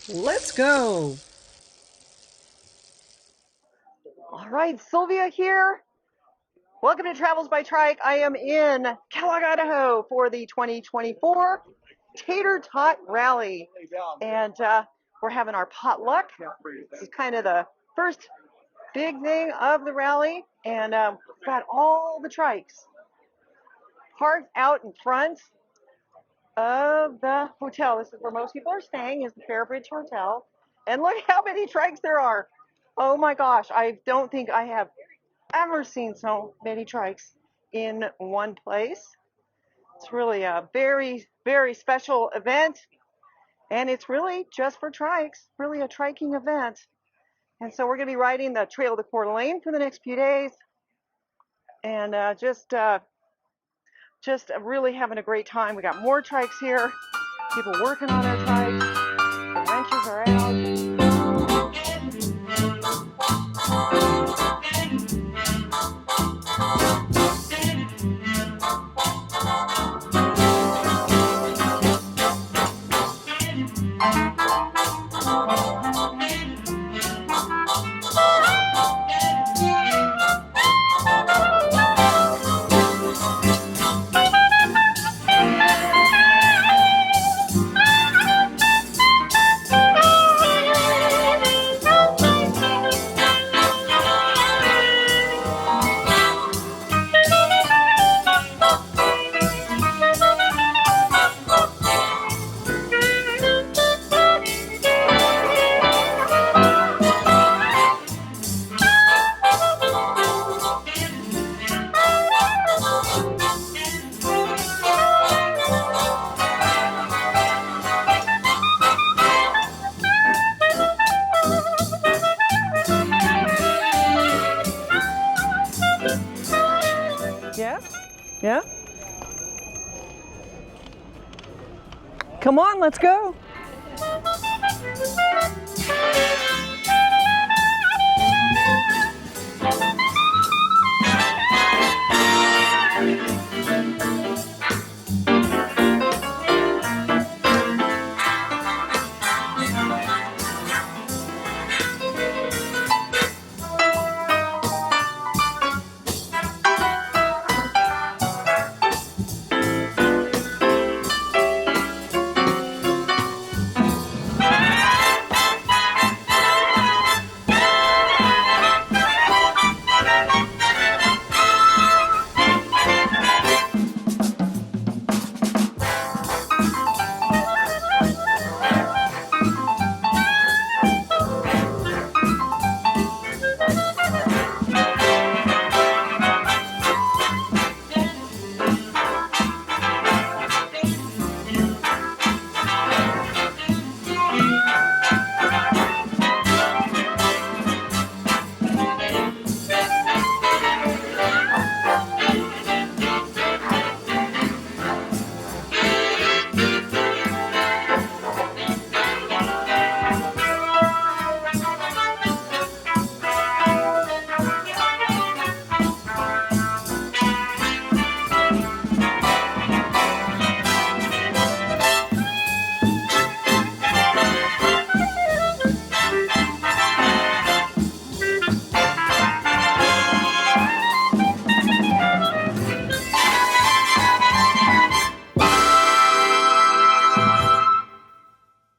Let's go. All right, Sylvia here. Welcome to Travels by Trike. I am in Kellogg, Idaho for the 2024 Tater Tot Rally. And we're having our potluck. This is kind of the first big thing of the rally. And we've got all the trikes parked out in front of the hotel. This is where most people are staying, is the Fairbridge Hotel. And look how many trikes there are. Oh my gosh, I don't think I have ever seen so many trikes in one place. It's really a very, very special event. And it's really just for trikes, really a triking event. And so we're going to be riding the Trail to Coeur d'Alene for the next few days. And just really having a great time. We got more trikes here, people working on their trikes, the wrenches are out. Yeah? Yeah? Come on, let's go.